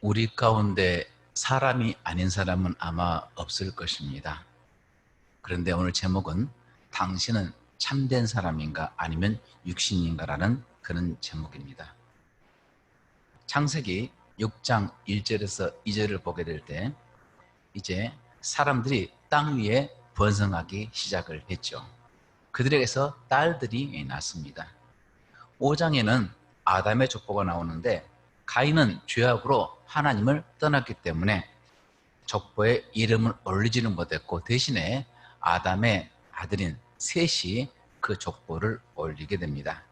우리 가운데 사람이 아닌 사람은 아마 없을 것입니다. 그런데 오늘 제목은 당신은 참된 사람인가 아니면 육신인가라는 그런 제목입니다. 창세기 6장 1절에서 2절을 보게 될 때 이제 사람들이 땅 위에 번성하기 시작을 했죠. 그들에게서 딸들이 났습니다. 5장에는 아담의 족보가 나오는데 가인은 죄악으로 하나님을 떠났기 때문에 족보에 이름을 올리지는 못했고 대신에 아담의 아들인 셋이 그 족보를 올리게 됩니다.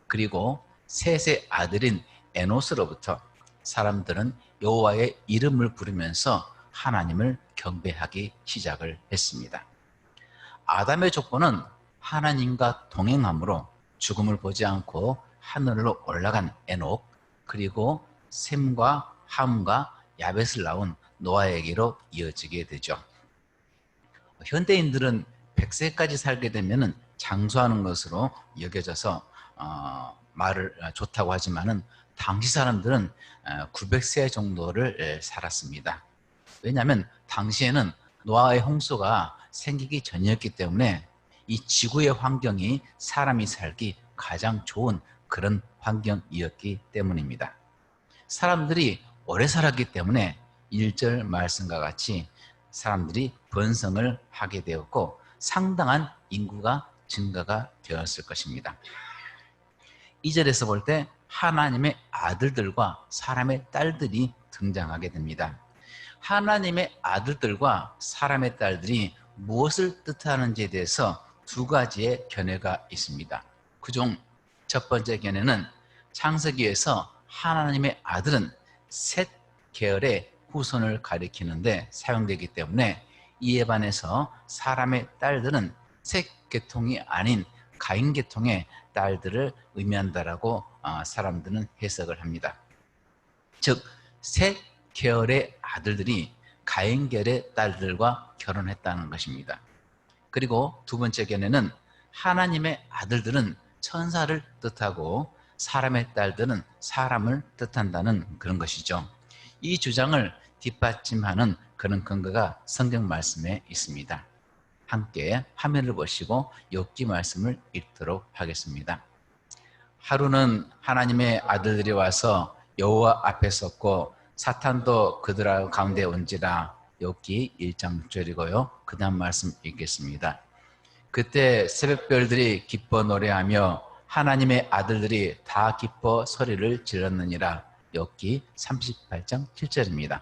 그리고 셋의 아들인 에노스로부터 사람들은 여호와의 이름을 부르면서 하나님을 경배하기 시작을 했습니다. 아담의 족보는 하나님과 동행함으로 죽음을 보지 않고 하늘로 올라간 에녹, 그리고 셈과 함과 야벳을 낳은 노아에게로 이어지게 되죠. 현대인들은 100세까지 살게 되면 장수하는 것으로 여겨져서 말을 좋다고 하지만은 당시 사람들은 900세 정도를 살았습니다. 왜냐하면 당시에는 노아의 홍수가 생기기 전이었기 때문에 이 지구의 환경이 사람이 살기 가장 좋은 그런 환경이었기 때문입니다. 사람들이 오래 살았기 때문에 1절 말씀과 같이 사람들이 번성을 하게 되었고 상당한 인구가 증가가 되었을 것입니다. 2절에서 볼 때 하나님의 아들들과 사람의 딸들이 등장하게 됩니다. 하나님의 아들들과 사람의 딸들이 무엇을 뜻하는지에 대해서 두 가지의 견해가 있습니다. 그중 첫 번째 견해는 창세기에서 하나님의 아들은 셋 계열의 후손을 가리키는데 사용되기 때문에 이에 반해서 사람의 딸들은 셋 계통이 아닌 가인 계통의 딸들을 의미한다라고 사람들은 해석을 합니다. 즉, 셋 계열의 아들들이 가인 계열의 딸들과 결혼했다는 것입니다. 그리고 두 번째 견해는 하나님의 아들들은 천사를 뜻하고 사람의 딸들은 사람을 뜻한다는 그런 것이죠. 이 주장을 뒷받침하는 그런 근거가 성경 말씀에 있습니다. 함께 화면을 보시고 욥기 말씀을 읽도록 하겠습니다. 하루는 하나님의 아들들이 와서 여호와 앞에 섰고 사탄도 그들 가운데 온지라. 욥기 1장 6절이고요. 그 다음 말씀 읽겠습니다. 그때 새벽별들이 기뻐 노래하며 하나님의 아들들이 다 기뻐 소리를 질렀느니라. 욥기 38장 7절입니다.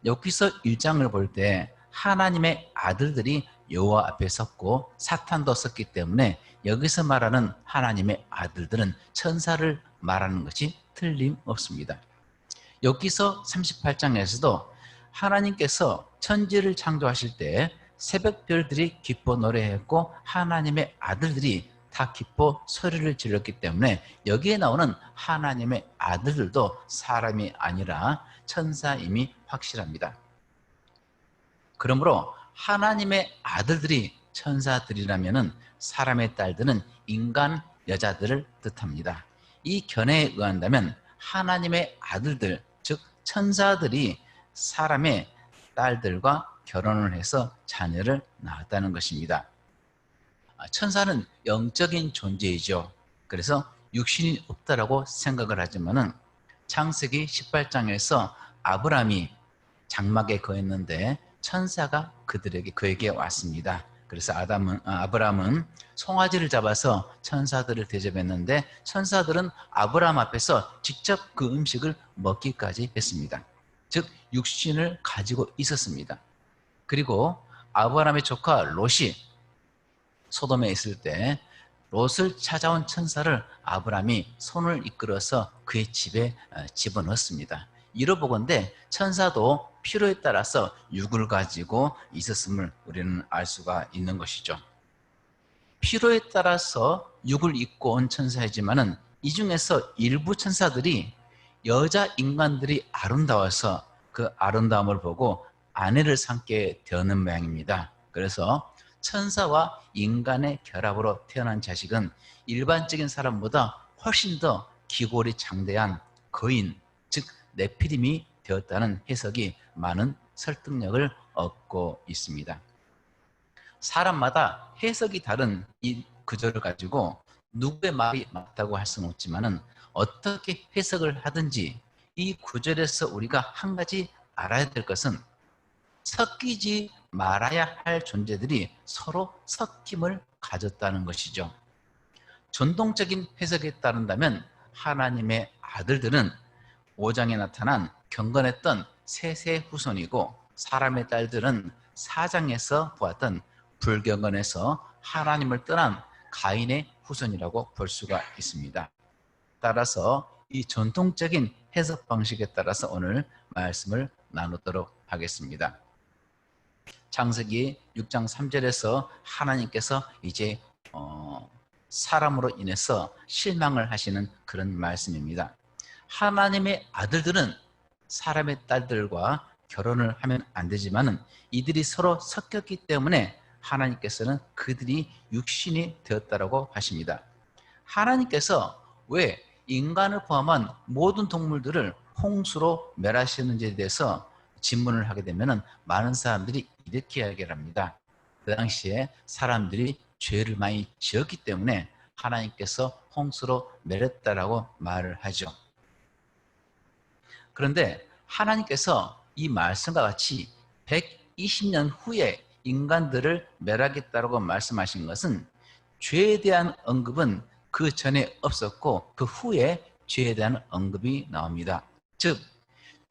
욥기서 1장을 볼 때 하나님의 아들들이 여호와 앞에 섰고 사탄도 섰기 때문에 여기서 말하는 하나님의 아들들은 천사를 말하는 것이 틀림없습니다. 욥기서 38장에서도 하나님께서 천지를 창조하실 때 새벽별들이 기뻐 노래했고 하나님의 아들들이 다 기뻐 소리를 질렀기 때문에 여기에 나오는 하나님의 아들들도 사람이 아니라 천사임이 확실합니다. 그러므로 하나님의 아들들이 천사들이라면 사람의 딸들은 인간 여자들을 뜻합니다. 이 견해에 의한다면 하나님의 아들들, 즉 천사들이 사람의 딸들과 결혼을 해서 자녀를 낳았다는 것입니다. 천사는 영적인 존재이죠. 그래서 육신이 없다라고 생각을 하지만은 창세기 18장에서 아브라함이 장막에 거했는데 천사가 그에게 왔습니다. 그래서 아브라함은 송아지를 잡아서 천사들을 대접했는데 천사들은 아브라함 앞에서 직접 그 음식을 먹기까지 했습니다. 즉 육신을 가지고 있었습니다. 그리고 아브라함의 조카 롯이 소돔에 있을 때 롯을 찾아온 천사를 아브라함이 손을 이끌어서 그의 집에 집어넣습니다. 이러보건대 천사도 필요에 따라서 육을 가지고 있었음을 우리는 알 수가 있는 것이죠. 필요에 따라서 육을 입고 온 천사이지만은 이 중에서 일부 천사들이 여자 인간들이 아름다워서 그 아름다움을 보고 아내를 삼게 되는 모양입니다. 그래서 천사와 인간의 결합으로 태어난 자식은 일반적인 사람보다 훨씬 더 기골이 장대한 거인, 즉 네피림이 되었다는 해석이 많은 설득력을 얻고 있습니다. 사람마다 해석이 다른 이 구절을 가지고 누구의 말이 맞다고 할 수는 없지만은 어떻게 해석을 하든지 이 구절에서 우리가 한 가지 알아야 될 것은 섞이지 말아야 할 존재들이 서로 섞임을 가졌다는 것이죠. 전통적인 해석에 따른다면 하나님의 아들들은 5장에 나타난 경건했던 셋의 후손이고 사람의 딸들은 4장에서 보았던 불경건해서 하나님을 떠난 가인의 후손이라고 볼 수가 있습니다. 따라서 이 전통적인 해석 방식에 따라서 오늘 말씀을 나누도록 하겠습니다. 창세기 6장 3절에서 하나님께서 이제 사람으로 인해서 실망을 하시는 그런 말씀입니다. 하나님의 아들들은 사람의 딸들과 결혼을 하면 안 되지만은 이들이 서로 섞였기 때문에 하나님께서는 그들이 육신이 되었다라고 하십니다. 하나님께서 왜 인간을 포함한 모든 동물들을 홍수로 멸하시는지에 대해서 질문을 하게 되면 많은 사람들이 이렇게 이야기를 합니다. 그 당시에 사람들이 죄를 많이 지었기 때문에 하나님께서 홍수로 멸했다라고 말을 하죠. 그런데 하나님께서 이 말씀과 같이 120년 후에 인간들을 멸하겠다라고 말씀하신 것은 죄에 대한 언급은 그 전에 없었고 그 후에 죄에 대한 언급이 나옵니다. 즉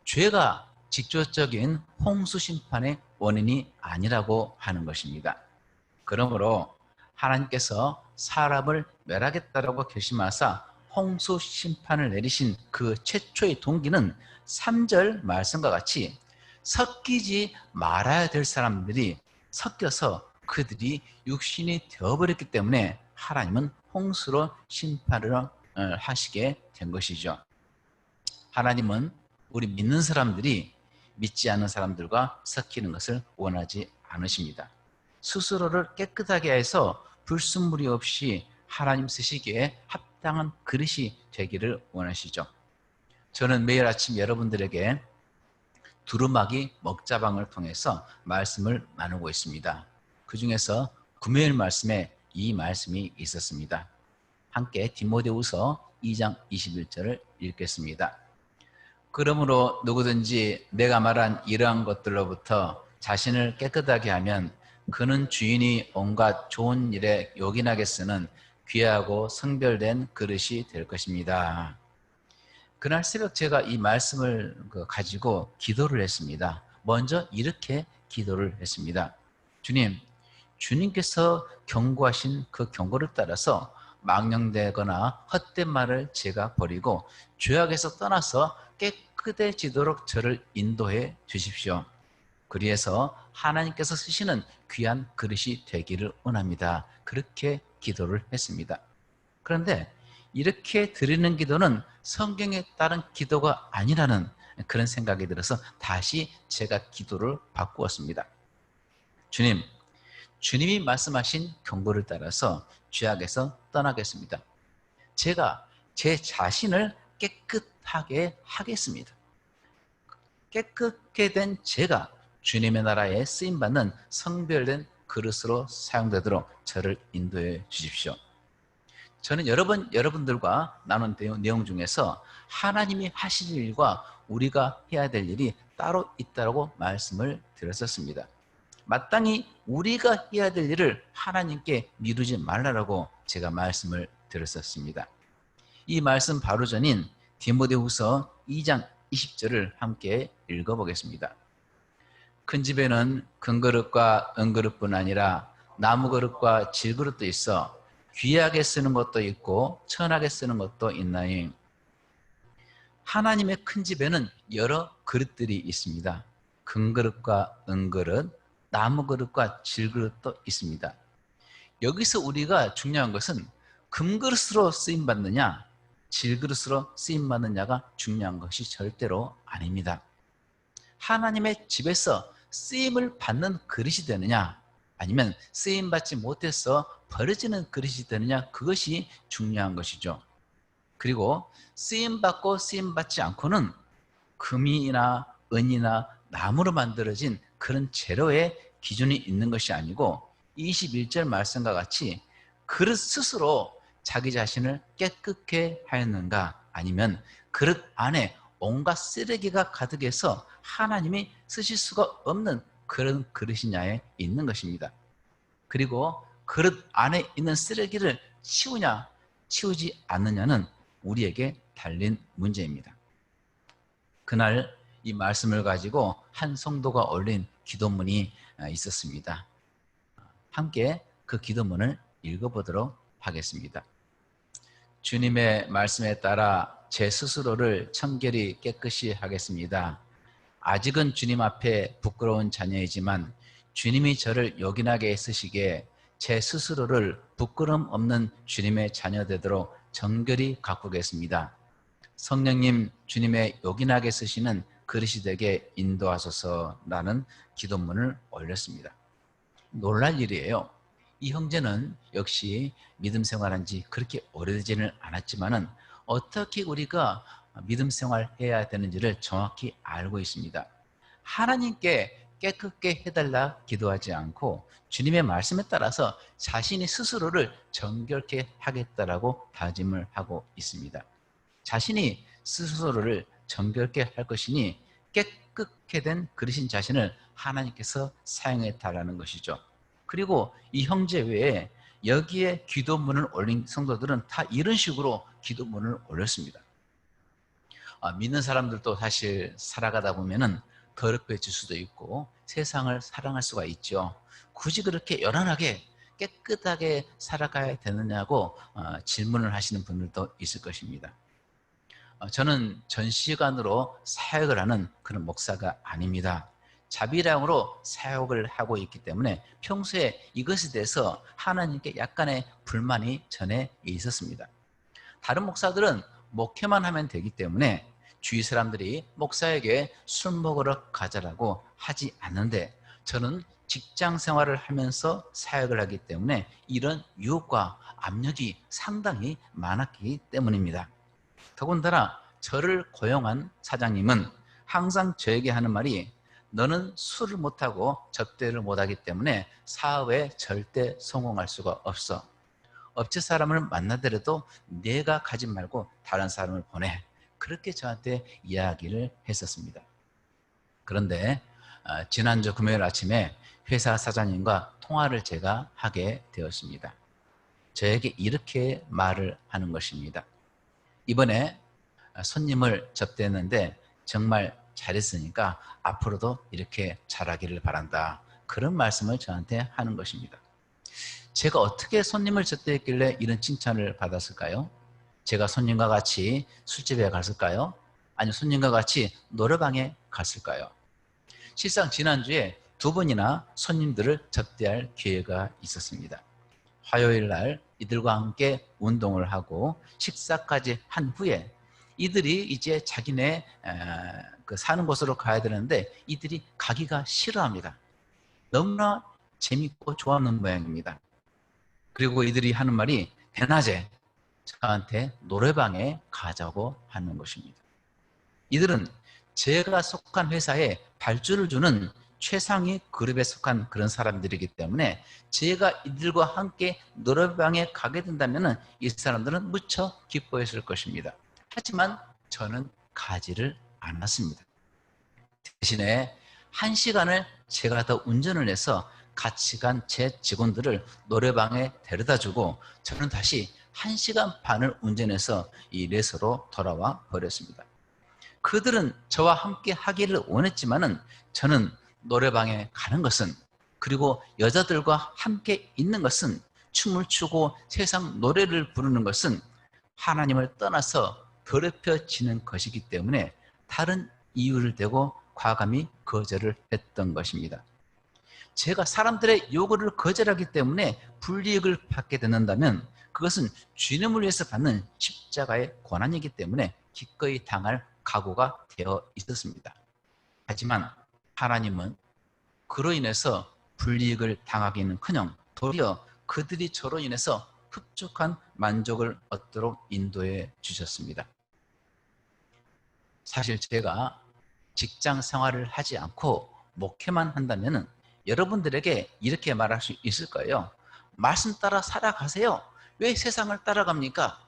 죄가 직접적인 홍수 심판의 원인이 아니라고 하는 것입니다. 그러므로 하나님께서 사람을 멸하겠다라고 결심하사 홍수 심판을 내리신 그 최초의 동기는 3절 말씀과 같이 섞이지 말아야 될 사람들이 섞여서 그들이 육신이 되어버렸기 때문에 하나님은 홍수로 심판을 하시게 된 것이죠. 하나님은 우리 믿는 사람들이 믿지 않는 사람들과 섞이는 것을 원하지 않으십니다. 스스로를 깨끗하게 해서 불순물이 없이 하나님 쓰시기에 합당한 그릇이 되기를 원하시죠. 저는 매일 아침 여러분들에게 두루마기 먹자방을 통해서 말씀을 나누고 있습니다. 그 중에서 금요일 말씀에 이 말씀이 있었습니다. 함께 디모데후서 2장 21절을 읽겠습니다. 그러므로 누구든지 내가 말한 이러한 것들로부터 자신을 깨끗하게 하면 그는 주인이 온갖 좋은 일에 요긴하게 쓰는 귀하고 성별된 그릇이 될 것입니다. 그날 새벽 제가 이 말씀을 가지고 기도를 했습니다. 먼저 이렇게 기도를 했습니다. 주님께서 경고하신 그 경고를 따라서 망령되거나 헛된 말을 제가 버리고 죄악에서 떠나서 깨끗해지도록 저를 인도해 주십시오. 그리해서 하나님께서 쓰시는 귀한 그릇이 되기를 원합니다. 그렇게 기도를 했습니다. 그런데 이렇게 드리는 기도는 성경에 따른 기도가 아니라는 그런 생각이 들어서 다시 제가 기도를 바꾸었습니다. 주님이 말씀하신 경고를 따라서 죄악에서 떠나겠습니다. 제가 제 자신을 깨끗하게 하겠습니다. 깨끗게 된 제가 주님의 나라에 쓰임받는 성별된 그릇으로 사용되도록 저를 인도해 주십시오. 저는 여러분들과 나눈 내용 중에서 하나님이 하실 일과 우리가 해야 될 일이 따로 있다고 말씀을 드렸었습니다. 마땅히 우리가 해야 될 일을 하나님께 미루지 말라고 제가 말씀을 드렸었습니다. 이 말씀 바로 전인 디모데후서 2장 20절을 함께 읽어보겠습니다. 큰 집에는 금그릇과 은그릇뿐 아니라 나무그릇과 질그릇도 있어 귀하게 쓰는 것도 있고 천하게 쓰는 것도 있나니 하나님의 큰 집에는 여러 그릇들이 있습니다. 금그릇과 은그릇, 나무그릇과 질그릇도 있습니다. 여기서 우리가 중요한 것은 금그릇으로 쓰임받느냐 질그릇으로 쓰임받느냐가 중요한 것이 절대로 아닙니다. 하나님의 집에서 쓰임을 받는 그릇이 되느냐 아니면 쓰임받지 못해서 버려지는 그릇이 되느냐 그것이 중요한 것이죠. 그리고 쓰임받고 쓰임받지 않고는 금이나 은이나 나무로 만들어진 그런 재료의 기준이 있는 것이 아니고 21절 말씀과 같이 그릇 스스로 자기 자신을 깨끗게 하였는가, 아니면 그릇 안에 온갖 쓰레기가 가득해서 하나님이 쓰실 수가 없는 그런 그릇이냐에 있는 것입니다. 그리고 그릇 안에 있는 쓰레기를 치우냐 치우지 않느냐는 우리에게 달린 문제입니다. 그날 이 말씀을 가지고 한 성도가 올린 기도문이 있었습니다. 함께 그 기도문을 읽어보도록 하겠습니다. 주님의 말씀에 따라 제 스스로를 청결히 깨끗이 하겠습니다. 아직은 주님 앞에 부끄러운 자녀이지만 주님이 저를 요긴하게 쓰시기에 제 스스로를 부끄럼 없는 주님의 자녀 되도록 정결히 가꾸겠습니다. 성령님, 주님의 요긴하게 쓰시는 그릇이 되게 인도하소서라는 기도문을 올렸습니다. 놀랄 일이에요. 이 형제는 역시 믿음 생활한 지 그렇게 오래되지는 않았지만은 어떻게 우리가 믿음 생활해야 되는지를 정확히 알고 있습니다. 하나님께 깨끗게 해달라 기도하지 않고 주님의 말씀에 따라서 자신이 스스로를 정결케 하겠다라고 다짐을 하고 있습니다. 자신이 스스로를 정결케 할 것이니 깨끗게 된 그릇인 자신을 하나님께서 사용해 달라는 것이죠. 그리고 이 형제 외에 여기에 기도문을 올린 성도들은 다 이런 식으로 기도문을 올렸습니다. 믿는 사람들도 사실 살아가다 보면은 더럽혀질 수도 있고 세상을 사랑할 수가 있죠. 굳이 그렇게 요란하게 깨끗하게 살아가야 되느냐고 질문을 하시는 분들도 있을 것입니다. 저는 전 시간으로 사역을 하는 그런 목사가 아닙니다. 자비량으로 사역을 하고 있기 때문에 평소에 이것에 대해서 하나님께 약간의 불만이 전에 있었습니다. 다른 목사들은 목회만 하면 되기 때문에 주위 사람들이 목사에게 술 먹으러 가자라고 하지 않는데, 저는 직장 생활을 하면서 사역을 하기 때문에 이런 유혹과 압력이 상당히 많았기 때문입니다. 더군다나 저를 고용한 사장님은 항상 저에게 하는 말이, 너는 술을 못하고 접대를 못하기 때문에 사업에 절대 성공할 수가 없어. 업체 사람을 만나더라도 내가 가지 말고 다른 사람을 보내. 그렇게 저한테 이야기를 했었습니다. 그런데 지난주 금요일 아침에 회사 사장님과 통화를 제가 하게 되었습니다. 저에게 이렇게 말을 하는 것입니다. 이번에 손님을 접대했는데 정말 잘했으니까 앞으로도 이렇게 잘하기를 바란다. 그런 말씀을 저한테 하는 것입니다. 제가 어떻게 손님을 접대했길래 이런 칭찬을 받았을까요? 제가 손님과 같이 술집에 갔을까요? 아니면 손님과 같이 노래방에 갔을까요? 실상 지난주에 2번이나 손님들을 접대할 기회가 있었습니다. 화요일 날 이들과 함께 운동을 하고 식사까지 한 후에 이들이 이제 자기네 사는 곳으로 가야 되는데 이들이 가기가 싫어합니다. 너무나 재밌고 좋아하는 모양입니다. 그리고 이들이 하는 말이 대낮에 저한테 노래방에 가자고 하는 것입니다. 이들은 제가 속한 회사에 발주를 주는 최상위 그룹에 속한 그런 사람들이기 때문에 제가 이들과 함께 노래방에 가게 된다면 이 사람들은 무척 기뻐했을 것입니다. 하지만 저는 가지를 않았습니다. 대신에 1시간을 제가 더 운전을 해서 같이 간 제 직원들을 노래방에 데려다주고 저는 다시 1시간 반을 운전해서 이 레서로 돌아와 버렸습니다. 그들은 저와 함께 하기를 원했지만은 저는 노래방에 가는 것은, 그리고 여자들과 함께 있는 것은, 춤을 추고 세상 노래를 부르는 것은 하나님을 떠나서 더럽혀지는 것이기 때문에 다른 이유를 대고 과감히 거절을 했던 것입니다. 제가 사람들의 요구를 거절하기 때문에 불이익을 받게 된다면 그것은 주님을 위해서 받는 십자가의 고난이기 때문에 기꺼이 당할 각오가 되어 있었습니다. 하지만 하나님은 그로 인해서 불이익을 당하기는커녕 도리어 그들이 저로 인해서 흡족한 만족을 얻도록 인도해 주셨습니다. 사실 제가 직장 생활을 하지 않고 목회만 한다면 여러분들에게 이렇게 말할 수 있을 거예요. 말씀 따라 살아가세요. 왜 세상을 따라갑니까?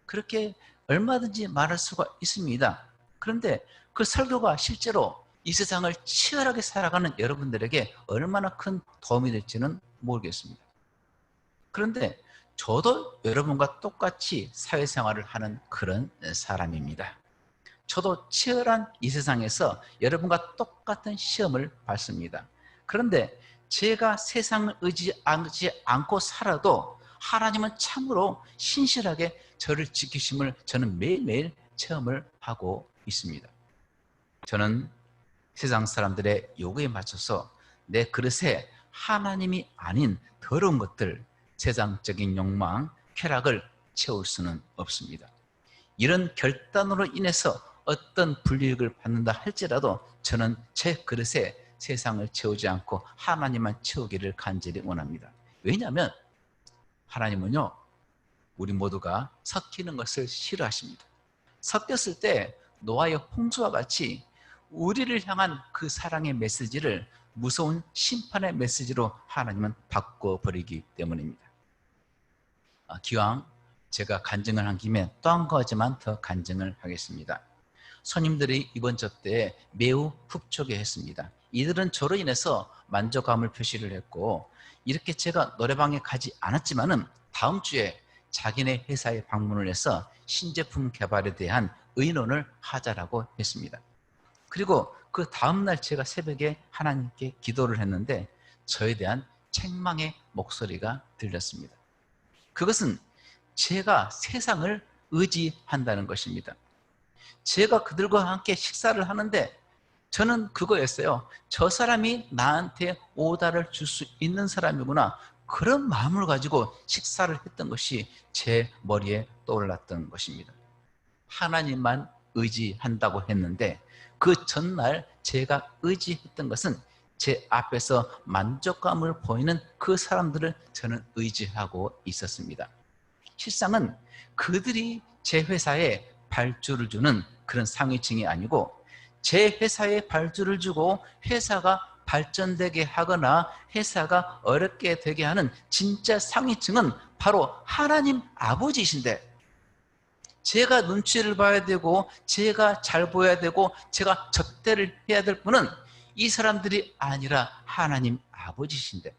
그렇게 얼마든지 말할 수가 있습니다. 그런데 그 설교가 실제로 이 세상을 치열하게 살아가는 여러분들에게 얼마나 큰 도움이 될지는 모르겠습니다. 그런데 저도 여러분과 똑같이 사회생활을 하는 그런 사람입니다. 저도 치열한 이 세상에서 여러분과 똑같은 시험을 받습니다. 그런데 제가 세상을 의지하지 않고 살아도 하나님은 참으로 신실하게 저를 지키심을 저는 매일매일 체험을 하고 있습니다. 저는 세상 사람들의 요구에 맞춰서 내 그릇에 하나님이 아닌 더러운 것들, 세상적인 욕망, 쾌락을 채울 수는 없습니다. 이런 결단으로 인해서 어떤 불이익을 받는다 할지라도 저는 제 그릇에 세상을 채우지 않고 하나님만 채우기를 간절히 원합니다. 왜냐하면 하나님은요, 우리 모두가 섞이는 것을 싫어하십니다. 섞였을 때 노아의 홍수와 같이 우리를 향한 그 사랑의 메시지를 무서운 심판의 메시지로 하나님은 바꿔버리기 때문입니다. 기왕 제가 간증을 한 김에 또 한 가지만 더 간증을 하겠습니다. 손님들이 이번 접대에 매우 흡족해했습니다. 이들은 저로 인해서 만족감을 표시를 했고, 이렇게 제가 노래방에 가지 않았지만은 다음 주에 자기네 회사에 방문을 해서 신제품 개발에 대한 의논을 하자라고 했습니다. 그리고 그 다음날 제가 새벽에 하나님께 기도를 했는데 저에 대한 책망의 목소리가 들렸습니다. 그것은 제가 세상을 의지한다는 것입니다. 제가 그들과 함께 식사를 하는데 저는 그거였어요. 저 사람이 나한테 오다를 줄 수 있는 사람이구나. 그런 마음을 가지고 식사를 했던 것이 제 머리에 떠올랐던 것입니다. 하나님만 의지한다고 했는데 그 전날 제가 의지했던 것은 제 앞에서 만족감을 보이는 그 사람들을 저는 의지하고 있었습니다. 실상은 그들이 제 회사에 발주를 주는 그런 상위층이 아니고 제 회사에 발주를 주고 회사가 발전되게 하거나 회사가 어렵게 되게 하는 진짜 상위층은 바로 하나님 아버지이신데, 제가 눈치를 봐야 되고 제가 잘 보여야 되고 제가 접대를 해야 될 분은 이 사람들이 아니라 하나님 아버지이신데,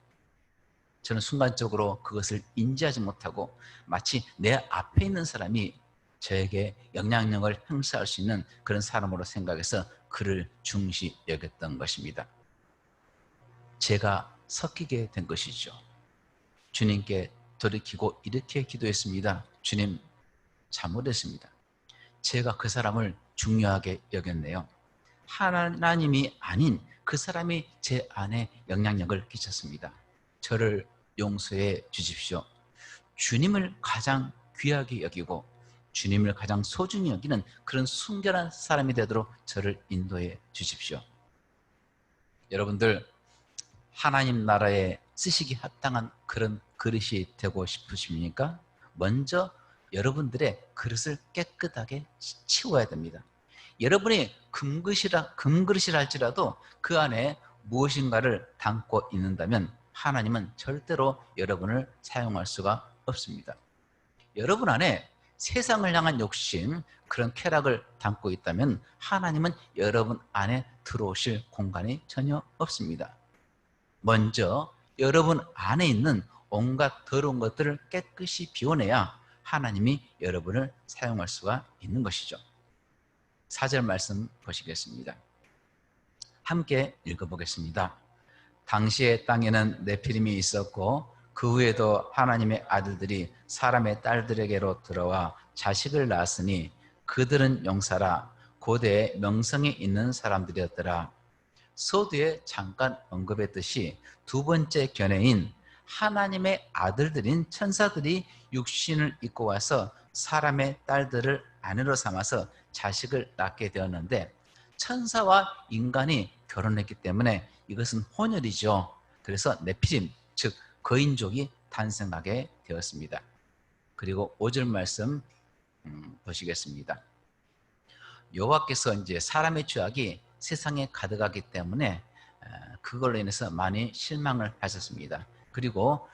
저는 순간적으로 그것을 인지하지 못하고 마치 내 앞에 있는 사람이 저에게 영향력을 행사할 수 있는 그런 사람으로 생각해서 그를 중시 여겼던 것입니다. 제가 섞이게 된 것이죠. 주님께 돌이키고 이렇게 기도했습니다. 주님, 잘못했습니다. 제가 그 사람을 중요하게 여겼네요. 하나님이 아닌 그 사람이 제 안에 영향력을 끼쳤습니다. 저를 용서해 주십시오. 주님을 가장 귀하게 여기고 주님을 가장 소중히 여기는 그런 순결한 사람이 되도록 저를 인도해 주십시오. 여러분들, 하나님 나라에 쓰시기 합당한 그런 그릇이 되고 싶으십니까? 먼저 여러분들의 그릇을 깨끗하게 치워야 됩니다. 여러분이 금그릇이라 할지라도 그 안에 무엇인가를 담고 있는다면 하나님은 절대로 여러분을 사용할 수가 없습니다. 여러분 안에 세상을 향한 욕심, 그런 쾌락을 담고 있다면 하나님은 여러분 안에 들어오실 공간이 전혀 없습니다. 먼저 여러분 안에 있는 온갖 더러운 것들을 깨끗이 비워내야 하나님이 여러분을 사용할 수가 있는 것이죠. 4절 말씀 보시겠습니다. 함께 읽어보겠습니다. 당시의 땅에는 네피림이 있었고 그 후에도 하나님의 아들들이 사람의 딸들에게로 들어와 자식을 낳았으니 그들은 용사라 고대의 명성이 있는 사람들이었더라. 서두에 잠깐 언급했듯이 두 번째 견해인 하나님의 아들들인 천사들이 육신을 입고 와서 사람의 딸들을 아내로 삼아서 자식을 낳게 되었는데, 천사와 인간이 결혼했기 때문에 이것은 혼혈이죠. 그래서 네피림, 즉 거인족이 탄생하게 되었습니다. 그리고 5절 말씀 보시겠습니다. 여호와께서 이제 사람의 죄악이 세상에 가득하기 때문에 그걸로 인해서 많이 실망을 하셨습니다. 그리고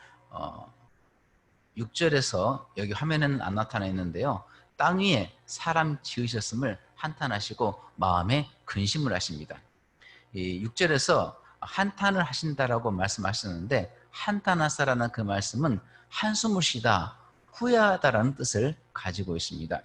6절에서 여기 화면에는 안 나타나 있는데요. 땅 위에 사람 지으셨음을 한탄하시고 마음에 근심을 하십니다. 이 6절에서 한탄을 하신다라고 말씀하셨는데 한탄하사라는 그 말씀은 한숨을 쉬다, 후회하다라는 뜻을 가지고 있습니다.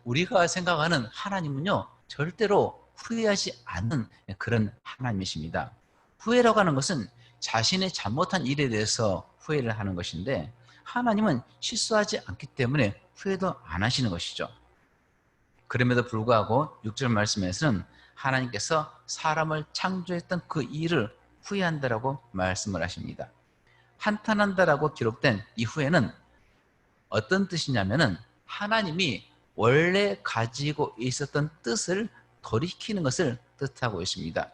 우리가 생각하는 하나님은요, 절대로 후회하지 않는 그런 하나님이십니다. 후회라고 하는 것은 자신의 잘못한 일에 대해서 후회를 하는 것인데 하나님은 실수하지 않기 때문에 후회도 안 하시는 것이죠. 그럼에도 불구하고 6절 말씀에서는 하나님께서 사람을 창조했던 그 일을 후회한다라고 말씀을 하십니다. 한탄한다라고 기록된 이 후회는 어떤 뜻이냐면은 하나님이 원래 가지고 있었던 뜻을 돌이키는 것을 뜻하고 있습니다.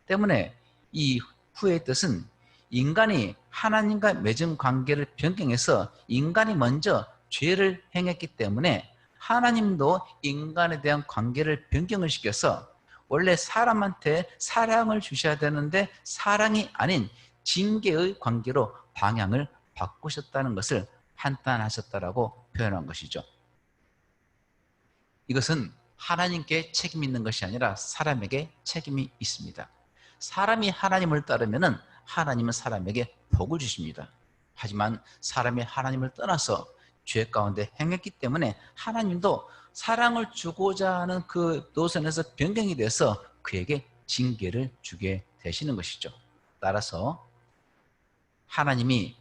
때문에 이 후회의 뜻은 인간이 하나님과 맺은 관계를 변경해서 인간이 먼저 죄를 행했기 때문에 하나님도 인간에 대한 관계를 변경을 시켜서 원래 사람한테 사랑을 주셔야 되는데 사랑이 아닌 징계의 관계로 방향을 바꾸셨다는 것을 한탄하셨다라고 표현한 것이죠. 이것은 하나님께 책임 있는 것이 아니라 사람에게 책임이 있습니다. 사람이 하나님을 따르면은 하나님은 사람에게 복을 주십니다. 하지만 사람이 하나님을 떠나서 죄 가운데 행했기 때문에 하나님도 사랑을 주고자 하는 그 노선에서 변경이 돼서 그에게 징계를 주게 되시는 것이죠. 따라서 하나님이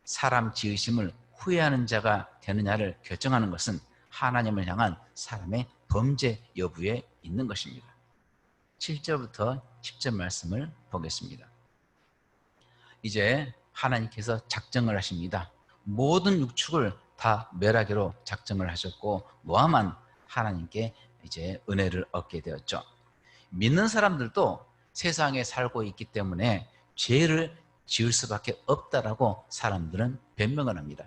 사람 지으심을 후회하는 자가 되느냐를 결정하는 것은 하나님을 향한 사람의 범죄 여부에 있는 것입니다. 7절부터 10절 말씀을 보겠습니다. 이제 하나님께서 작정을 하십니다. 모든 육축을 다 멸하기로 작정을 하셨고 노아만 하나님께 이제 은혜를 얻게 되었죠. 믿는 사람들도 세상에 살고 있기 때문에 죄를 지을 수밖에 없다라고 사람들은 변명을 합니다.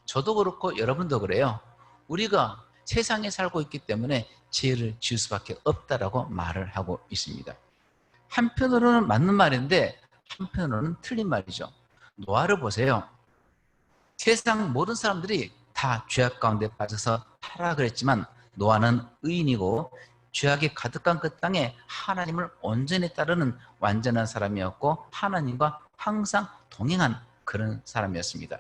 저도 그렇고 여러분도 그래요. 우리가 세상에 살고 있기 때문에 죄를 지을 수밖에 없다라고 말을 하고 있습니다. 한편으로는 맞는 말인데 한편으로는 틀린 말이죠. 노아를 보세요. 세상 모든 사람들이 다 죄악 가운데 빠져서 타락을 했지만 노아는 의인이고 죄악이 가득한 그 땅에 하나님을 온전히 따르는 완전한 사람이었고 하나님과 항상 동행한 그런 사람이었습니다.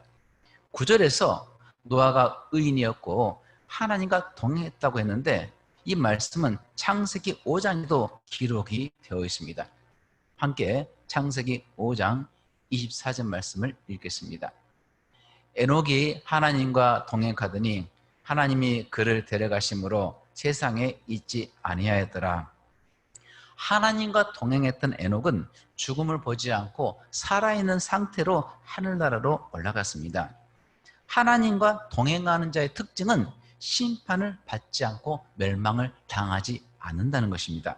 9절에서 노아가 의인이었고 하나님과 동행했다고 했는데 이 말씀은 창세기 5장에도 기록이 되어 있습니다. 함께 창세기 5장 24절 말씀을 읽겠습니다. 에녹이 하나님과 동행하더니 하나님이 그를 데려가심으로 세상에 있지 아니하였더라. 하나님과 동행했던 에녹은 죽음을 보지 않고 살아있는 상태로 하늘나라로 올라갔습니다. 하나님과 동행하는 자의 특징은 심판을 받지 않고 멸망을 당하지 않는다는 것입니다.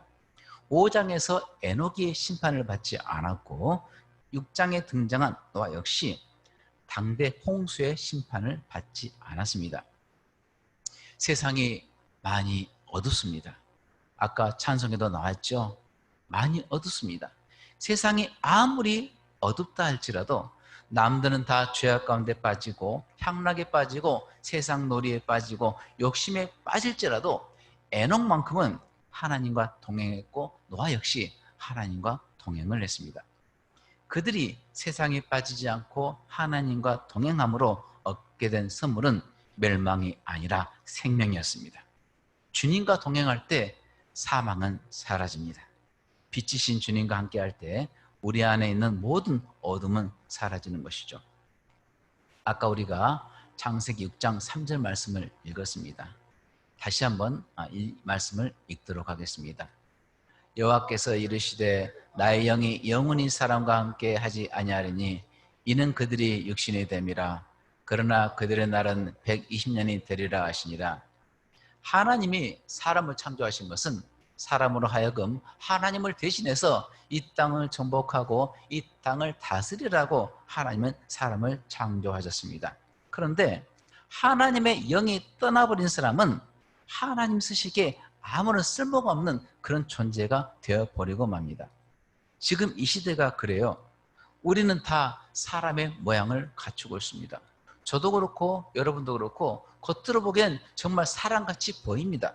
5장에서 에녹이 심판을 받지 않았고 6장에 등장한 노아 역시 당대 홍수의 심판을 받지 않았습니다. 세상이 많이 어둡습니다. 아까 찬송에도 나왔죠. 많이 어둡습니다. 세상이 아무리 어둡다 할지라도 남들은 다 죄악 가운데 빠지고 향락에 빠지고 세상 놀이에 빠지고 욕심에 빠질지라도 에녹만큼은 하나님과 동행했고 노아 역시 하나님과 동행을 했습니다. 그들이 세상에 빠지지 않고 하나님과 동행함으로 얻게 된 선물은 멸망이 아니라 생명이었습니다. 주님과 동행할 때 사망은 사라집니다. 빛이신 주님과 함께 할 때 우리 안에 있는 모든 어둠은 사라지는 것이죠. 아까 우리가 창세기 6장 3절 말씀을 읽었습니다. 다시 한번 이 말씀을 읽도록 하겠습니다. 여호와께서 이르시되 나의 영이 영원히 사람과 함께 하지 아니하리니 이는 그들이 육신이 됨이라. 그러나 그들의 날은 120년이 되리라 하시니라. 하나님이 사람을 창조하신 것은 사람으로 하여금 하나님을 대신해서 이 땅을 정복하고 이 땅을 다스리라고 하나님은 사람을 창조하셨습니다. 그런데 하나님의 영이 떠나버린 사람은 하나님 쓰시기에 아무런 쓸모가 없는 그런 존재가 되어버리고 맙니다. 지금 이 시대가 그래요. 우리는 다 사람의 모양을 갖추고 있습니다. 저도 그렇고 여러분도 그렇고 겉으로 보기엔 정말 사람같이 보입니다.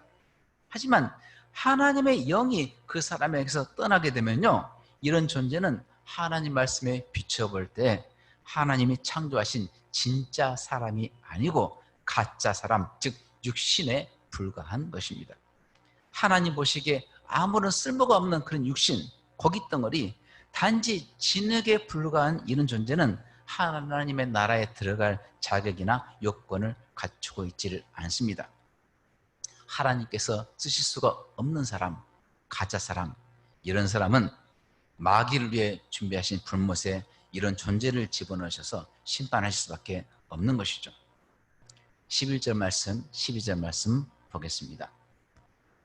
하지만 하나님의 영이 그 사람에게서 떠나게 되면요, 이런 존재는 하나님 말씀에 비춰볼 때 하나님이 창조하신 진짜 사람이 아니고 가짜 사람, 즉 육신에 불과한 것입니다. 하나님 보시기에 아무런 쓸모가 없는 그런 육신, 고깃덩어리, 단지 진흙에 불과한 이런 존재는 하나님의 나라에 들어갈 자격이나 요건을 갖추고 있지를 않습니다. 하나님께서 쓰실 수가 없는 사람, 가짜 사람, 이런 사람은 마귀를 위해 준비하신 불못에 이런 존재를 집어넣으셔서 심판하실 수밖에 없는 것이죠. 11절 말씀, 12절 말씀 보겠습니다.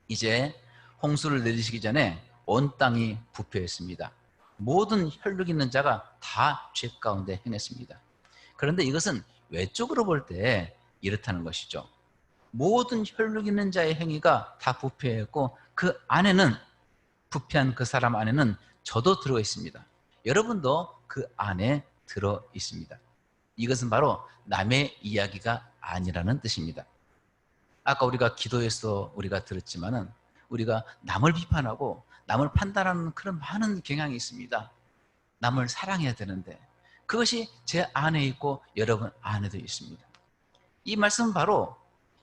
이제 홍수를 내리시기 전에 온 땅이 부패했습니다. 모든 혈육 있는 자가 다 죄 가운데 행했습니다. 그런데 이것은 외적으로 볼 때 이렇다는 것이죠. 모든 혈육 있는 자의 행위가 다 부패했고 그 안에는, 부패한 그 사람 안에는 저도 들어 있습니다. 여러분도 그 안에 들어 있습니다. 이것은 바로 남의 이야기가 아니라는 뜻입니다. 아까 우리가 기도에서 우리가 들었지만은 우리가 남을 비판하고 남을 판단하는 그런 많은 경향이 있습니다. 남을 사랑해야 되는데 그것이 제 안에 있고 여러분 안에도 있습니다. 이 말씀은 바로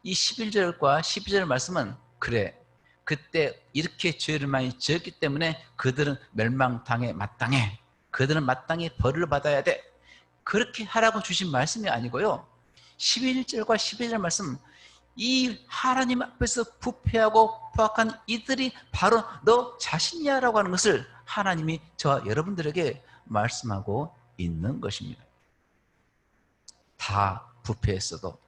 이 11절과 12절 말씀은, 그래, 그때 이렇게 죄를 많이 지었기 때문에 그들은 멸망당해 마땅해, 그들은 마땅히 벌을 받아야 돼, 그렇게 하라고 주신 말씀이 아니고요, 11절과 12절 말씀, 이 하나님 앞에서 부패하고 포악한 이들이 바로 너 자신이야 라고 하는 것을 하나님이 저와 여러분들에게 말씀하고 있는 것입니다. 다 부패했어도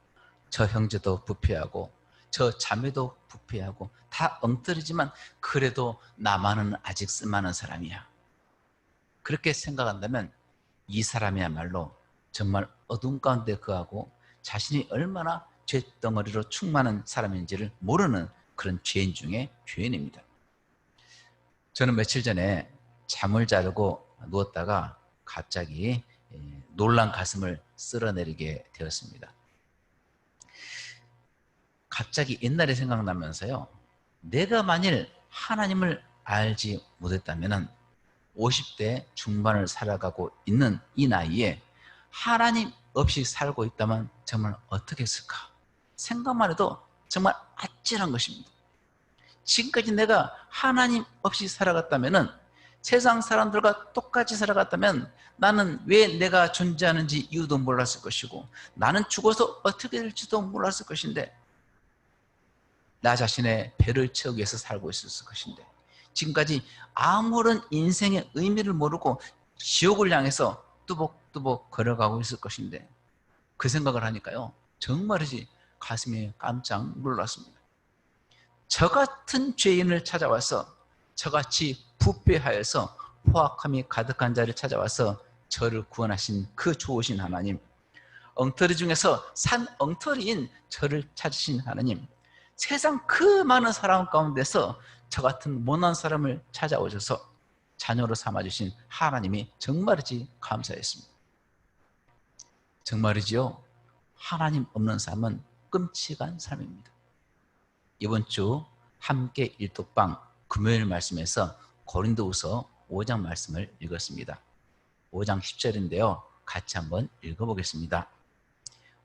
저 형제도 부패하고 저 자매도 부패하고 다 엉터리지만 그래도 나만은 아직 쓸만한 사람이야, 그렇게 생각한다면 이 사람이야말로 정말 어둠 가운데 거하고 자신이 얼마나 죄덩어리로 충만한 사람인지를 모르는 그런 죄인 중에 죄인입니다. 저는 며칠 전에 잠을 자려고 누웠다가 갑자기 놀란 가슴을 쓸어내리게 되었습니다. 갑자기 옛날에 생각나면서요, 내가 만일 하나님을 알지 못했다면 50대 중반을 살아가고 있는 이 나이에 하나님 없이 살고 있다면 정말 어떻게 했을까 생각만 해도 정말 아찔한 것입니다. 지금까지 내가 하나님 없이 살아갔다면, 세상 사람들과 똑같이 살아갔다면 나는 왜 내가 존재하는지 이유도 몰랐을 것이고 나는 죽어서 어떻게 될지도 몰랐을 것인데, 나 자신의 배를 채우기 위해서 살고 있었을 것인데, 지금까지 아무런 인생의 의미를 모르고 지옥을 향해서 뚜벅뚜벅 걸어가고 있을 것인데, 그 생각을 하니까요, 정말이지 가슴이 깜짝 놀랐습니다. 저 같은 죄인을 찾아와서, 저같이 부패하여서 포악함이 가득한 자를 찾아와서 저를 구원하신 그 좋으신 하나님, 엉터리 중에서 산 엉터리인 저를 찾으신 하나님, 세상 그 많은 사람 가운데서 저 같은 못난 사람을 찾아오셔서 자녀로 삼아주신 하나님이 정말이지 감사했습니다. 정말이지요, 하나님 없는 삶은 끔찍한 삶입니다. 이번 주 함께 일독방 금요일 말씀에서 고린도후서 5장 말씀을 읽었습니다. 5장 10절인데요. 같이 한번 읽어보겠습니다.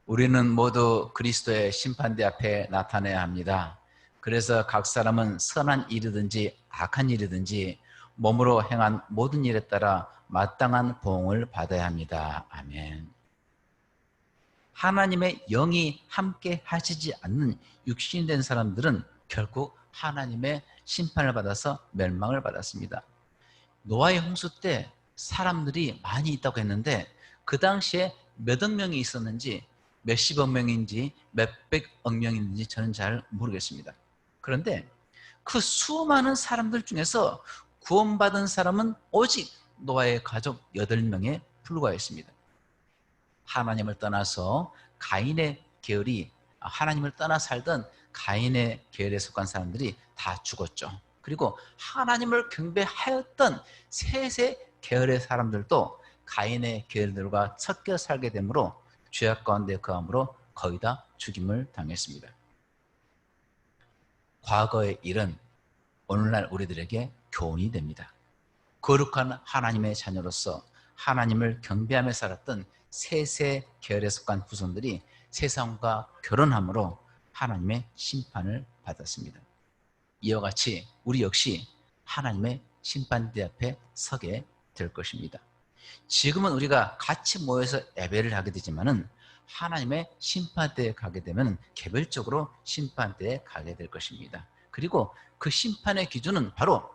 우리는 모두 그리스도의 심판대 앞에 나타나야 합니다. 그래서 각 사람은 선한 일이든지 악한 일이든지 몸으로 행한 모든 일에 따라 마땅한 보응을 받아야 합니다. 아멘. 하나님의 영이 함께 하시지 않는 육신이 된 사람들은 결국 하나님의 심판을 받아서 멸망을 받았습니다. 노아의 홍수 때 사람들이 많이 있다고 했는데 그 당시에 몇억 명이 있었는지 몇십억 명인지 몇백억 명인지 저는 잘 모르겠습니다. 그런데 그 수많은 사람들 중에서 구원받은 사람은 오직 노아의 가족 8명에 불과했습니다. 하나님을 떠나서 가인의 계열이 하나님을 떠나 살던 가인의 계열에 속한 사람들이 다 죽었죠. 그리고 하나님을 경배하였던 셋의 계열의 사람들도 가인의 계열들과 섞여 살게 되므로 죄악 가운데 거함으로 거의 다 죽임을 당했습니다. 과거의 일은 오늘날 우리들에게 교훈이 됩니다. 거룩한 하나님의 자녀로서 하나님을 경배하며 살았던 셋의 계열에 속한 후손들이 세상과 결혼함으로 하나님의 심판을 받았습니다. 이와 같이 우리 역시 하나님의 심판대 앞에 서게 될 것입니다. 지금은 우리가 같이 모여서 예배를 하게 되지만은 하나님의 심판대에 가게 되면 개별적으로 심판대에 가게 될 것입니다. 그리고 그 심판의 기준은 바로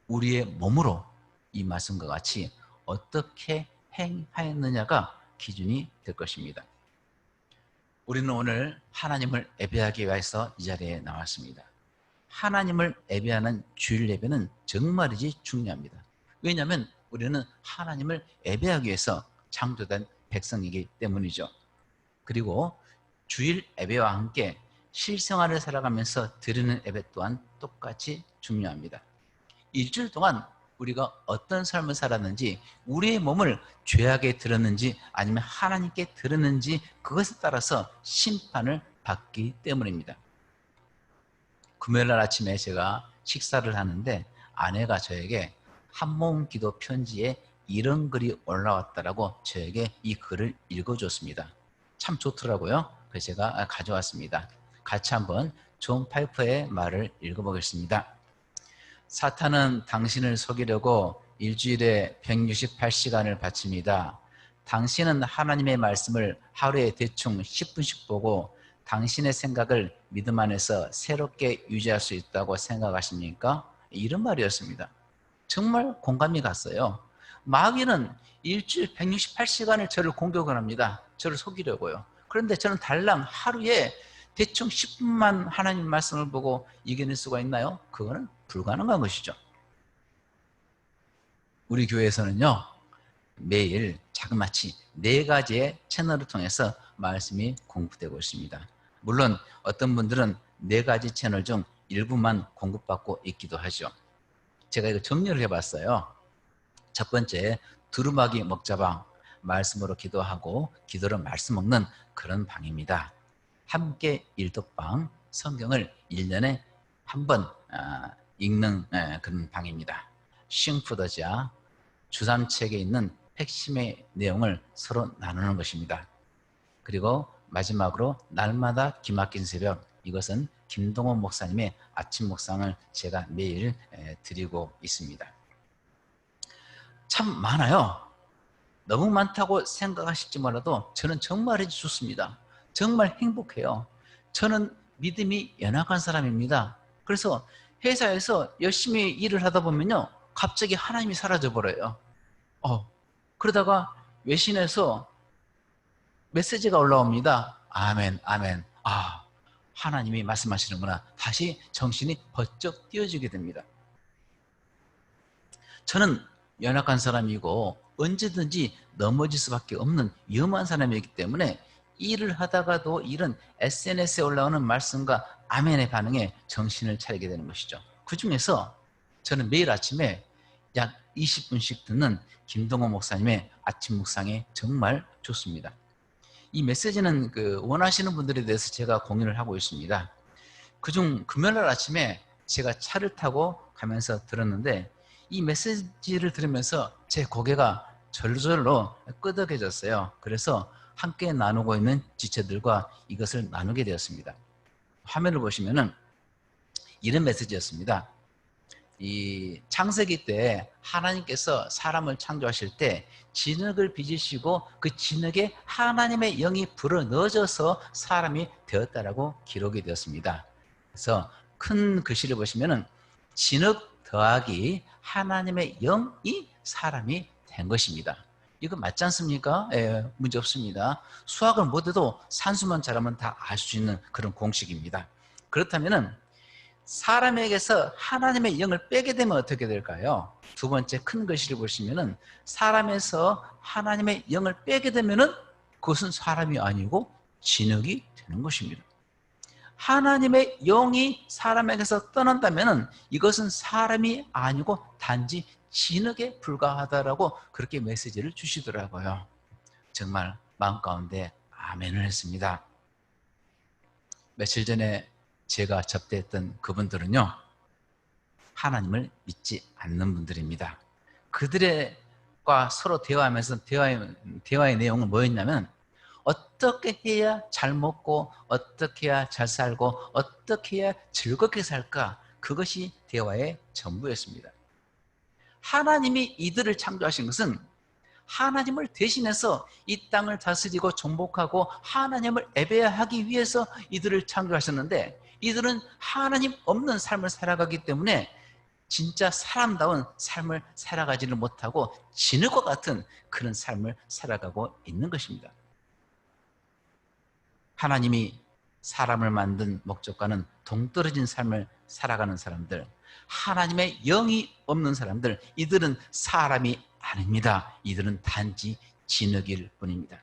우리의 몸으로 이 말씀과 같이 어떻게 행하였느냐가 기준이 될 것입니다. 우리는 오늘 하나님을 예배하기 위해서 이 자리에 나왔습니다. 하나님을 예배하는 주일 예배는 정말이지 중요합니다. 왜냐하면 우리는 하나님을 예배하기 위해서 창조된 백성이기 때문이죠. 그리고 주일 예배와 함께 실생활을 살아가면서 드리는 예배 또한 똑같이 중요합니다. 일주일 동안 우리가 어떤 삶을 살았는지, 우리의 몸을 죄악에 들었는지 아니면 하나님께 들었는지 그것에 따라서 심판을 받기 때문입니다. 금요일날 아침에 제가 식사를 하는데 아내가 저에게 한몸 기도 편지에 이런 글이 올라왔다라고 저에게 이 글을 읽어줬습니다. 참 좋더라고요. 그래서 제가 가져왔습니다. 같이 한번 존 파이퍼의 말을 읽어보겠습니다. 사탄은 당신을 속이려고 일주일에 168시간을 바칩니다. 당신은 하나님의 말씀을 하루에 대충 10분씩 보고 당신의 생각을 믿음 안에서 새롭게 유지할 수 있다고 생각하십니까? 이런 말이었습니다. 정말 공감이 갔어요. 마귀는 일주일 168시간을 저를 공격을 합니다. 저를 속이려고요. 그런데 저는 달랑 하루에 대충 10분만 하나님 말씀을 보고 이겨낼 수가 있나요? 그거는 불가능한 것이죠. 우리 교회에서는요, 매일 자그마치 4가지의 채널을 통해서 말씀이 공급되고 있습니다. 물론 어떤 분들은 4가지 채널 중 일부만 공급받고 있기도 하죠. 제가 이거 정리를 해봤어요. 첫 번째, 두루마기 먹자방, 말씀으로 기도하고 기도로 말씀 먹는 그런 방입니다. 함께 일독방, 성경을 1년에 한 번 읽는 그런 방입니다. 싱푸더자, 주삼책에 있는 핵심의 내용을 서로 나누는 것입니다. 그리고 마지막으로 날마다 기막힌 새벽, 이것은 김동원 목사님의 아침 묵상을 제가 매일 드리고 있습니다. 참 많아요. 너무 많다고 생각하실지 몰라도 저는 정말 좋습니다. 정말 행복해요. 저는 믿음이 연약한 사람입니다. 그래서 회사에서 열심히 일을 하다 보면요, 갑자기 하나님이 사라져 버려요. 그러다가 외신에서 메시지가 올라옵니다. 아멘, 아멘. 하나님이 말씀하시는구나. 다시 정신이 번쩍 띄어지게 됩니다. 저는 연약한 사람이고 언제든지 넘어질 수밖에 없는 위험한 사람이기 때문에 일을 하다가도 이런 SNS에 올라오는 말씀과 아멘의 반응에 정신을 차리게 되는 것이죠. 그 중에서 저는 매일 아침에 약 20분씩 듣는 김동호 목사님의 아침 묵상이 정말 좋습니다. 이 메시지는 원하시는 분들에 대해서 제가 공유를 하고 있습니다. 그중 금요일 아침에 제가 차를 타고 가면서 들었는데 이 메시지를 들으면서 제 고개가 절로 끄덕여졌어요. 그래서 함께 나누고 있는 지체들과 이것을 나누게 되었습니다. 화면을 보시면은 이런 메시지였습니다. 이 창세기 때 하나님께서 사람을 창조하실 때 진흙을 빚으시고 그 진흙에 하나님의 영이 불어 넣어져서 사람이 되었다라고 기록이 되었습니다. 그래서 큰 글씨를 보시면은 진흙 더하기 하나님의 영이 사람이 된 것입니다. 이거 맞지 않습니까? 문제 없습니다. 수학을 못해도 산수만 잘하면 다 알 수 있는 그런 공식입니다. 그렇다면은 사람에게서 하나님의 영을 빼게 되면 어떻게 될까요? 두 번째 큰 글씨를 보시면은 사람에서 하나님의 영을 빼게 되면은 그것은 사람이 아니고 진흙이 되는 것입니다. 하나님의 영이 사람에게서 떠난다면 이것은 사람이 아니고 단지 진흙에 불과하다라고 그렇게 메시지를 주시더라고요. 정말 마음 가운데 아멘을 했습니다. 며칠 전에 제가 접대했던 그분들은요, 하나님을 믿지 않는 분들입니다. 그들과 서로 대화하면서 대화의 내용은 뭐였냐면, 어떻게 해야 잘 먹고 어떻게 해야 잘 살고 어떻게 해야 즐겁게 살까, 그것이 대화의 전부였습니다. 하나님이 이들을 창조하신 것은 하나님을 대신해서 이 땅을 다스리고 정복하고 하나님을 예배하기 위해서 이들을 창조하셨는데, 이들은 하나님 없는 삶을 살아가기 때문에 진짜 사람다운 삶을 살아가지를 못하고 진흙과 같은 그런 삶을 살아가고 있는 것입니다. 하나님이 사람을 만든 목적과는 동떨어진 삶을 살아가는 사람들, 하나님의 영이 없는 사람들, 이들은 사람이 아닙니다. 이들은 단지 진흙일 뿐입니다.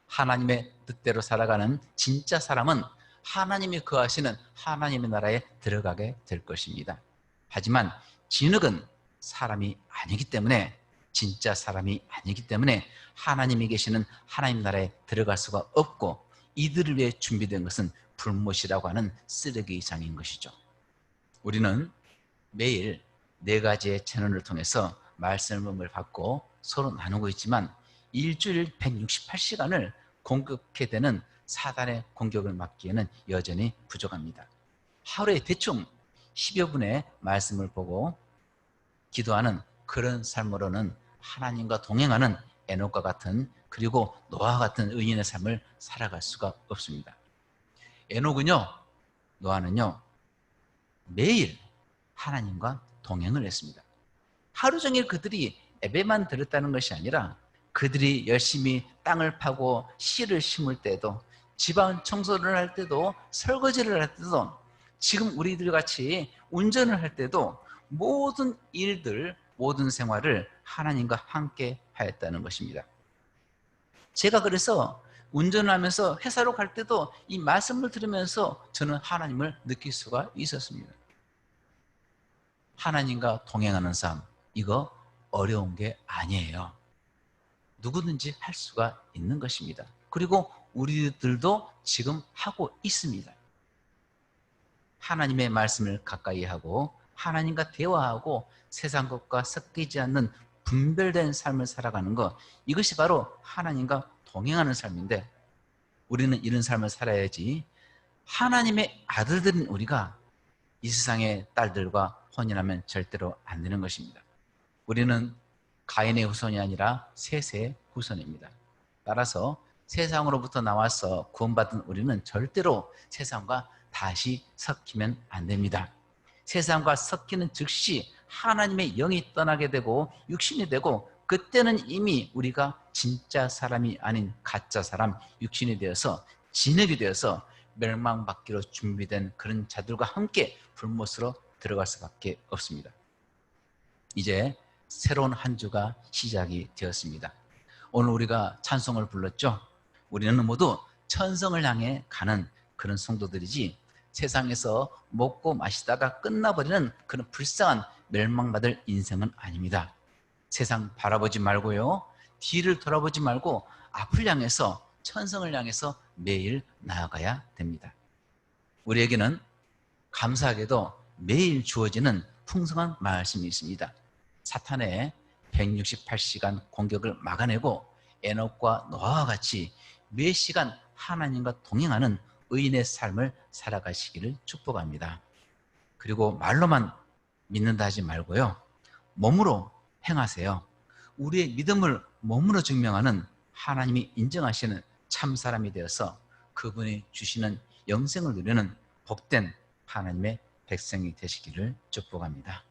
하나님의 뜻대로 살아가는 진짜 사람은 하나님이 거하시는 하나님의 나라에 들어가게 될 것입니다. 하지만 진흙은 사람이 아니기 때문에, 진짜 사람이 아니기 때문에 하나님이 계시는 하나님 나라에 들어갈 수가 없고, 이들을 위해 준비된 것은 불못이라고 하는 쓰레기장인 것이죠. 우리는 매일 4가지의 채널을 통해서 말씀을 받고 서로 나누고 있지만, 일주일 168시간을 공격해 되는 사단의 공격을 막기에는 여전히 부족합니다. 하루에 대충 10여 분의 말씀을 보고 기도하는 그런 삶으로는 하나님과 동행하는 에녹과 같은, 그리고 노아와 같은 의인의 삶을 살아갈 수가 없습니다. 에녹은요, 노아는요, 매일 하나님과 동행을 했습니다. 하루 종일 그들이 예배만 드렸다는 것이 아니라, 그들이 열심히 땅을 파고 씨를 심을 때도, 집안 청소를 할 때도, 설거지를 할 때도, 지금 우리들 같이 운전을 할 때도, 모든 일들, 모든 생활을 하나님과 함께 하였다는 것입니다. 제가 그래서 운전을 하면서 회사로 갈 때도 이 말씀을 들으면서 저는 하나님을 느낄 수가 있었습니다. 하나님과 동행하는 삶, 이거 어려운 게 아니에요. 누구든지 할 수가 있는 것입니다. 그리고 우리들도 지금 하고 있습니다. 하나님의 말씀을 가까이 하고 하나님과 대화하고 세상 것과 섞이지 않는 분별된 삶을 살아가는 것, 이것이 바로 하나님과 동행하는 삶인데, 우리는 이런 삶을 살아야지 하나님의 아들들인 우리가 이 세상의 딸들과 혼인하면 절대로 안 되는 것입니다. 우리는 가인의 후손이 아니라 셋의 후손입니다. 따라서 세상으로부터 나와서 구원받은 우리는 절대로 세상과 다시 섞이면 안 됩니다. 세상과 섞이는 즉시 하나님의 영이 떠나게 되고 육신이 되고, 그때는 이미 우리가 진짜 사람이 아닌 가짜 사람, 육신이 되어서 진흙이 되어서 멸망받기로 준비된 그런 자들과 함께 불못으로 들어갈 수밖에 없습니다. 이제 새로운 한 주가 시작이 되었습니다. 오늘 우리가 찬송을 불렀죠. 우리는 모두 천성을 향해 가는 그런 성도들이지, 세상에서 먹고 마시다가 끝나버리는 그런 불쌍한 멸망받을 인생은 아닙니다. 세상 바라보지 말고요, 뒤를 돌아보지 말고 앞을 향해서, 천성을 향해서 매일 나아가야 됩니다. 우리에게는 감사하게도 매일 주어지는 풍성한 말씀이 있습니다. 사탄의 168시간 공격을 막아내고 에녹과 노아와 같이 매 시간 하나님과 동행하는 의인의 삶을 살아가시기를 축복합니다. 그리고 말로만 믿는다 하지 말고요, 몸으로 행하세요. 우리의 믿음을 몸으로 증명하는, 하나님이 인정하시는 참 사람이 되어서 그분이 주시는 영생을 누리는 복된 하나님의 백성이 되시기를 축복합니다.